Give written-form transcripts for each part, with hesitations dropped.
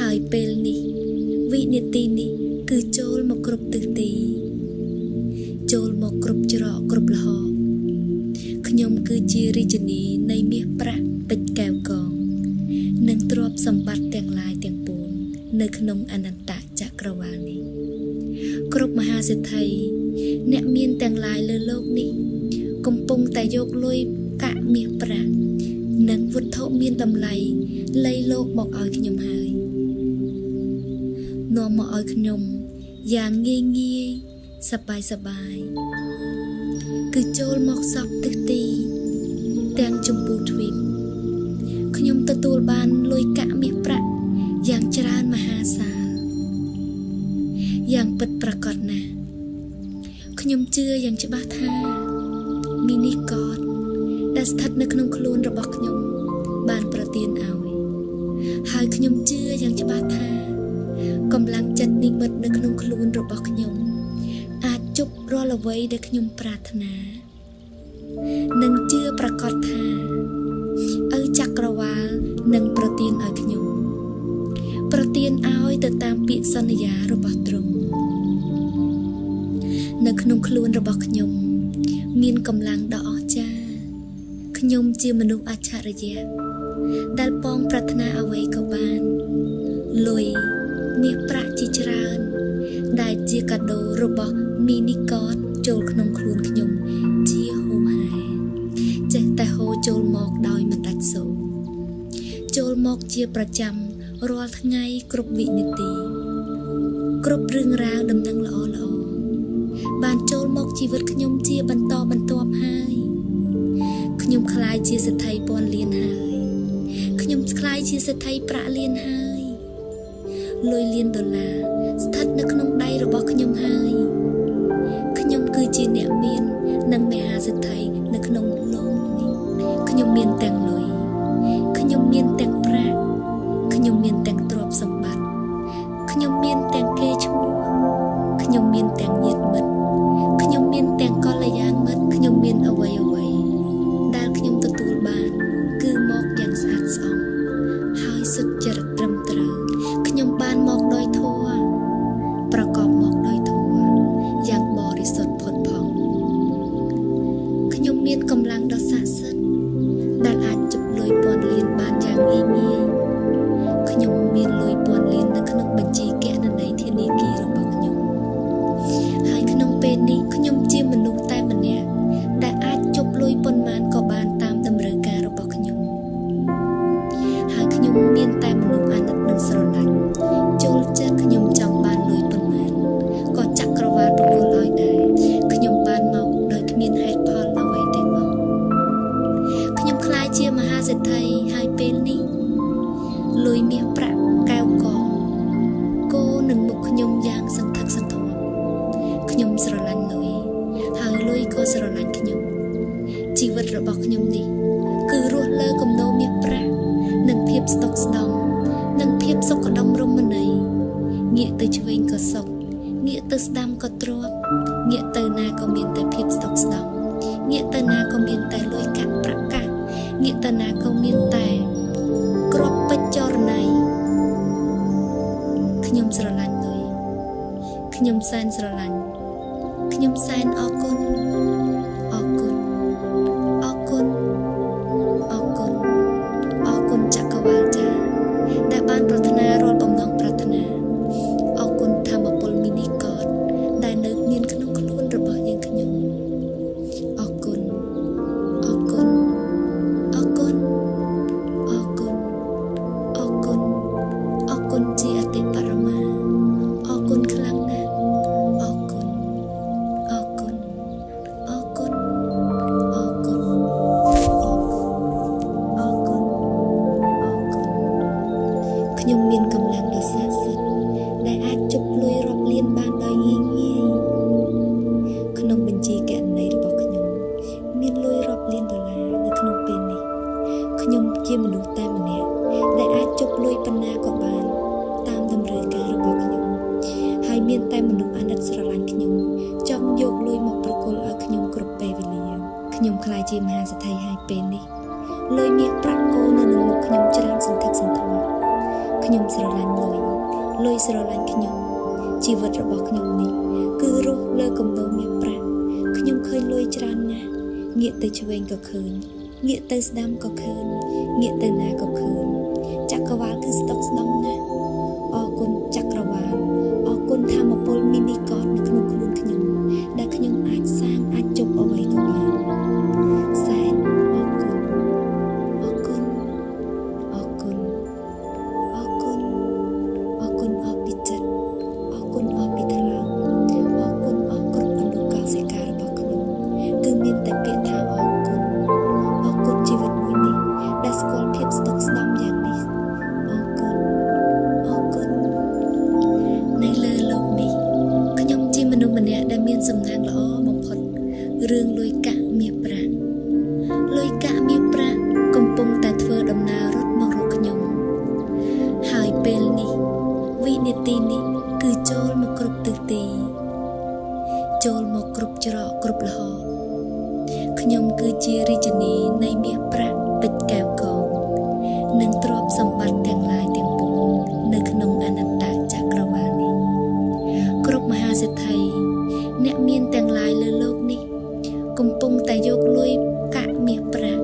ហើយពេលនេះវិនាទីនេះគឺចូលមកគ្រប់ទិសទីចូលមកគ្រប់ច្រកគ្រប់លហកខ្ញុំគឺជារាជិនីនៃមាសប្រាក់ពេជ្រកែវកងនិងទ្រព្យសម្បត្តិទាំងឡាយទាំងពួងនៅក្នុងអនន្តចក្រវាលនេះគ្រប់មហាសេដ្ឋីអ្នកមានទាំងឡាយលើโลกនេះកំពុងតែយកលុយកាក់មាសប្រាក់និងវត្ថុមានតម្លៃលៃលោកមកឲ្យខ្ញុំហើយនាំមកឲ្យខ្ញុំយ៉ាងងាយងាយសប្បាយគឺចូលមកសពទិសទីទាំងចម្ពោះទ្វីបខ្ញុំទទួលបានលុយកាក់មាសប្រាក់យ៉ាងច្រើនមហាសាលយ៉ាងពិតប្រាកដណាស់ខ្ញុំជឿយ៉ាងច្បាស់ថាមីនីកតដែលស្ថិតនៅក្នុងខ្លួនរបស់ខ្ញុំបានប្រទានឲ្យហើយខ្ញុំជឿយ៉ាងច្បាស់ថាកម្លាំងចិត្តនិមិត្តនៅក្នុងខ្លួនរបស់ខ្ញុំអាចជប់រាល់អ្វីដែលខ្ញុំប្រាថ្នានិងជឿប្រាកដថាឪចក្រវាលនឹងប្រទានឲ្យខ្ញុំប្រទានឲ្យទៅតាមពាក្យសន្យារបស់ទ្រង់នៅក្នុងខ្លួនរបស់ខ្ញុំមានកម្លាំងដ៏អស្ចារ្យខ្ញុំជាមនុស្សអច្ឆរិយៈដែលពងប្រាថ្នាអ្វីក៏បានលុយមាសប្រាក់ជាច្រើនដែលជាកាដូរបស់មីនីកតចូលក្នុងខ្លួនខ្ញុំជាហូរហែចេះតែហូរចូលមកដោយមិនដាច់សូរចូលមកជាប្រចាំរាល់ថ្ងៃគ្រប់វិនាទីគ្រប់រឿងរ៉ាវដំណឹងល្អបានចូលមកជីវិតខ្ញុំជាបន្តបន្ទាប់ហើយខ្ញុំខ្លាយជាសេដ្ឋីពាន់លានហើយខ្ញុំខ្លាយជាសេដ្ឋីប្រាក់លានហើយលុយលានដុល្លារស្ថិតនៅក្នុងដៃរបស់ខ្ញុំហើយខ្ញុំគឺជាអ្នកមាននិងមហាសេដ្ឋីនៅក្នុងโลกនេះខ្ញុំមានទាំងលុយខ្ញុំមានទាំងប្រាក់ខ្ញុំមានទាំងទ្រព្យសម្បត្តិខ្ញុំមានទាំងកេរ្តិ៍ឈ្មោះខ្ញុំមានទាំងញាតិមិត្តខ្ញុំមានទាំងកល្យាណមិត្តខ្ញុំមានអ្វីដែលខ្ញុំទទួលបានគឺមកយ៉ាងស្អាតស្អំហើយសុចរិតត្រឹមត្រូវខ្ញុំបានមកដោយធម៌ប្រកបមកដោយធម៌យ៉ាងបរិសុទ្ធផុតផង់ខ្ញុំមានកម្លាំងដ៏ស័ក្តិសិទ្ធិដែលអាចជប់លុយពាន់លានបានយ៉ាងងាយងាយខ្ញុំមានលុយពាន់លាននៅក្នុងបញ្ជីគណនីធនាគាររបស់ខ្ញុំហើយក្នុងពេលនេះខ្ញុំជាមនុស្សតែម្នាក់ដែលអាចជប់លុយប៉ុន្មានក៏បានតាមតម្រូវការរបស់ខ្ញុំហើយខ្ញុំមានតែមនុស្សអាណិតនិងស្រឡាញ់ចូលចិត្តខ្ញុំចង់បានលុយប៉ុន្មានក៏ចក្រវាលប្រគល់ឲ្យដែរខ្ញុំបានមកដោយគ្មានហេតុផលអ្វីទាំងអស់ខ្ញុំខ្លាចជាមហាសេដ្ឋីហើយពេលនេះលុយមាសប្រាក់កែវកងគោនឹងមុខខ្ញុំយ៉ាងសន្ធឹកសន្ធាប់ខ្ញុំស្រឡាញ់លុយហើយលុយក៏ស្រឡាញ់ខ្ញុំជីវិតរបស់ខ្ញុំនេះគឺរស់លើគំនោមាសប្រាក់និងភាពស្តុកស្តម្ភនិងភាពសុខដុមរមណីងាកទៅឆ្វេងក៏សុខងាកទៅស្ដាំក៏ទ្រព្យងាកទៅណាក៏មានតែភាពស្តុកស្តម្ភងាកទៅណាក៏មានតែលុយកាក់ប្រាក់កាសងាកទៅណាក៏មានតែគ្រាប់ពេជ្រចរណៃខ្ញុំស្រឡាញ់លុយខ្ញុំសែនស្រឡាញ់ខ្ញុំសែនអរគុណអរគុណអរគុណអរគុណអរគុណចក្រវាលចាដែលបានប្រាថ្នារាល់បំណងប្រាថ្នាអរគុណធម្មពលមីនីកតដែលនៅមានក្នុងខ្លួនរបស់យើងខ្ញុំអរគុណអរគុណអរគុណអរគុណអរគុណអរគុណជាអតិបរមាអរគុណខ្លាំងណាស់អរគុណអរគុណអរគុណអរគុណអរគុណអរគុណខ្ញុំមានកម្លាំងដ៏ស័ក្តិសិទ្ធិដែលអាចជប់លុយរាប់លានបានដោយងាយងាយក្នុងបញ្ជីគណនីរបស់ខ្ញុំមានលុយរាប់លានដុល្លារនៅក្នុងពេលនេះខ្ញុំជាមនុស្សតែម្នាក់ដែលអាចជប់លុយប៉ុណ្ណាក៏បានតាមតម្រូវការរបស់ខ្ញុំហើយមានតែមនុស្សអាណិតស្រឡាញ់ខ្ញុំចង់យកលុយមកប្រគល់ឲ្យខ្ញុំគ្រប់ពេលវេលាខ្ញុំខ្លាចជាមហាសេដ្ឋីហើយពេលនេះលុយមាសប្រាក់គោនៅនឹងមុខខ្ញុំច្រើនសន្ធឹកសន្ធាប់ ខ្ញុំស្រឡាញ់លុយស្រឡាញ់ខ្ញុំជីវិតរបស់ខ្ញុំនេះគឺរស់លើគំនរមាសប្រាក់ខ្ញុំឃើញលុយច្រើនណាស់ងាកទៅឆ្វេងក៏ឃើញងាកទៅស្ដាំក៏ឃើញងាកទៅណាក៏ឃើញចក្រវាលគឺស្តុកស្ដំណាស់អរគុណចក្រវាលអរគុណធម្មពលមីនីកតនៅក្នុងខ្លួនខ្ញុំដែលខ្ញុំអាចសាងអាចជប់អ្វីក៏បានសែនអរគុណអរគុណអរគុណអរគុណអរគុណអរពីចិត្តអរគុណអរពីថ្លើមអរគុណអរគ្រប់អនុកសិការបស់ខ្ញុំគឺមានតែពាក្យថាអរគុណអរគុណជីវិតមួយនេះដែលស្គាល់ភាពស្តុកស្ដំយ៉ាងនេះអរគុណអរគុណនៅលើលោកនេះខ្ញុំជាមនុស្សម្នាក់ដែលមានសំណាងល្អបំផុតរឿងលុយកាក់មាសប្រាក់លុយកាក់មាសប្រាក់កំពុងតែធ្វើដំណើររត់មករកខ្ញុំហើយពេលនេះវិនាទីនេះគឺចូលមកគ្រប់ទិសទីចូលមកគ្រប់ច្រកគ្រប់លហកខ្ញុំគឺជារាជិនីនៃមាសប្រាក់ពេជ្រកែវកងនិងទ្រព្យសម្បត្តិទាំងឡាយទាំងពួងនៅក្នុងអនន្តចក្រវាលនេះគ្រប់មហាសេដ្ឋីអ្នកមានទាំងឡាយលើលោកនេះកំពុងតែយកលុយកាក់មាសប្រាក់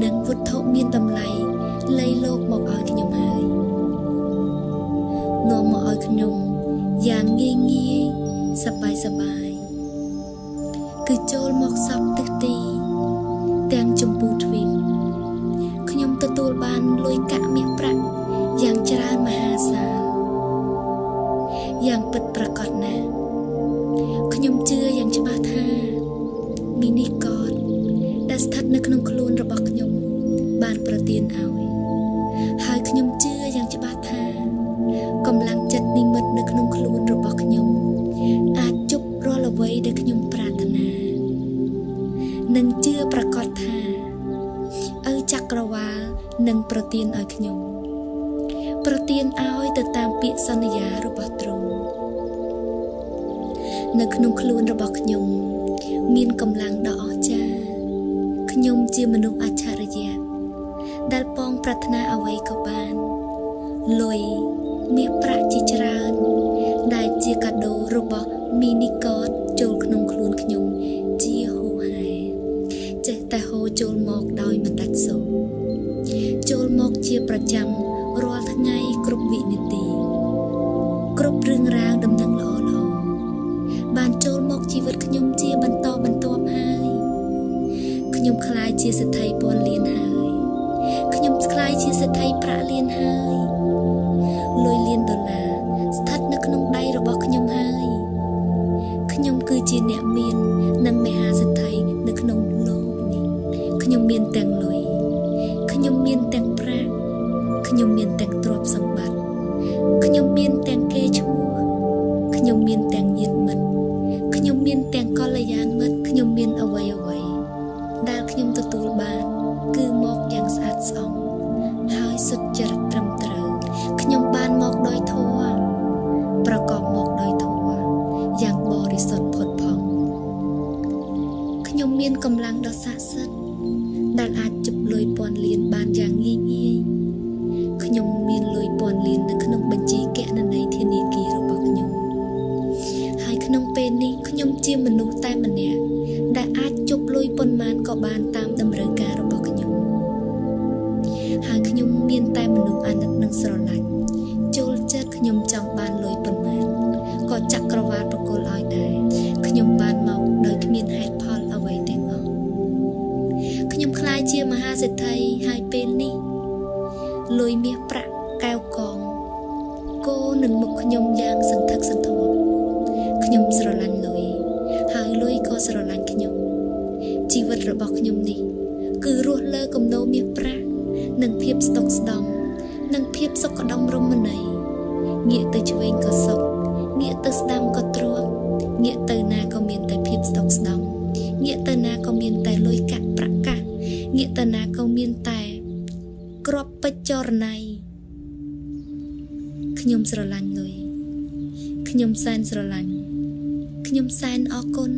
និងវត្ថុមានតម្លៃលៃលោកមកឲ្យខ្ញុំហើយនាំមកឲ្យខ្ញុំយ៉ាងងាយងាយសប្បាយគឺចូលមកសពទិសទីទាំងចម្ពោះទ្វីបខ្ញុំទទួលបានលុយកាក់មាសប្រាក់យ៉ាងច្រើនមហាសាលយ៉ាងពិតប្រាកដណាស់ខ្ញុំជឿយ៉ាងច្បាស់ថាមីនីកតដែលស្ថិតនៅក្នុងខ្លួនរបស់ខ្ញុំបានប្រទានឲ្យហើយខ្ញុំជឿយ៉ាងច្បាស់ថាកម្លាំងចិត្តនិមិត្តនៅក្នុងខ្លួនរបស់ខ្ញុំអាចជប់រាល់អ្វីដែលខ្ញុំប្រាថ្នានិងជឿប្រាកដថាឪចក្រវាលនឹងប្រទានឲ្យខ្ញុំប្រទានឲ្យទៅតាមពាក្យសន្យារបស់ទ្រង់នៅក្នុងខ្លួនរបស់ខ្ញុំមានកម្លាំងដ៏អស្ចារ្យខ្ញុំជាមនុស្សអច្ឆរិយៈដែលប៉ងប្រាថ្នាអ្វីក៏បានលុយមាសប្រាក់ជាច្រើនដែលជាកាដូរបស់មីនីកតចូលក្នុងខ្លួនខ្ញុំជាហូហែចេះតែហូរចូលមកដោយមិនដាច់សូរចូលមកជាប្រចាំរាល់ថ្ងៃគ្រប់វិនាទីគ្រប់រឿងរ៉ាវដំណឹងល្អៗបានចូលមកជីវិតខ្ញុំជាបន្តបន្ទាប់ហើយខ្ញុំក្លាយជាសេដ្ឋីពាន់លានហើយខ្ញុំក្លាយជាសេដ្ឋីប្រាក់លានហើយលុយលានដុល្លារស្ថិតនៅក្នុងដៃរបស់ខ្ញុំហើយខ្ញុំគឺជាអ្នកមាននិងមហាសេដ្ឋីនៅក្នុងលោកនេះខ្ញុំមានទាំងលុយខ្ញុំមានទាំងប្រាក់ខ្ញុំមានទាំងទ្រព្យសម្បត្តិខ្ញុំមានទាំងកេរ្តិ៍ឈ្មោះខ្ញុំមានទាំងញាតិមិត្តខ្ញុំមានទាំងកល្យាណមិត្តខ្ញុំមានអ្វីដែលខ្ញុំទទួលបានគឺមកយ៉ាងស្អាតស្អំហើយសុចរិតត្រឹមត្រូវខ្ញុំបានមកដោយធម៌ប្រកបមកដោយធម៌យ៉ាងបរិសុទ្ធផុតផង់ខ្ញុំមានកម្លាំងដ៏ស័ក្តិសិទ្ធិដែលអាចជប់លុយពាន់លានបានយ៉ាងងាយខ្ញុំមានលុយពាន់លាននៅក្នុងបញ្ជីគណនីធនាគាររបស់ខ្ញុំហើយក្នុងពេលនេះខ្ញុំជាមនុស្សតែម្នាក់ដែលអាចជប់លុយប៉ុន្មានក៏បានតាមតម្រូវការរបស់ខ្ញុំហើយខ្ញុំមានតែមនុស្សអាណិតនិងស្រឡាញ់ចូលចិត្តខ្ញុំចង់បានលុយប៉ុន្មានក៏ចក្រវាលប្រគល់ឲ្យដែរខ្ញុំបានមកដោយគ្មានហេតុផលអ្វីទាំងអស់ខ្ញុំក្លាយជាមហាសេដ្ឋីហើយពេលនេះលុយមាសប្រាក់កែវកងគោនឹងមុខខ្ញុំយ៉ាងសន្ធឹកសន្ធាប់ខ្ញុំស្រឡាញ់លុយហើយលុយក៏ស្រឡាញ់ខ្ញុំជីវិតរបស់ខ្ញុំនេះគឺរស់លើគំនោមាសប្រាក់និងភាពស្តុកស្ដំនិងភាពសុខដុមរមណីងាកទៅឆ្វេងក៏សុខងាកទៅស្ដាំក៏ទ្រព្យងាកទៅណាក៏មានតែភាពស្តុកស្ដំងាកទៅណាក៏មានតែលុយកាក់ប្រាក់កាសងាកទៅណាក៏មានតែគ្រាប់ពេជ្រចរណៃខ្ញុំស្រឡាញ់លុយខ្ញុំសែនស្រឡាញ់ខ្ញុំសែនអរគុណ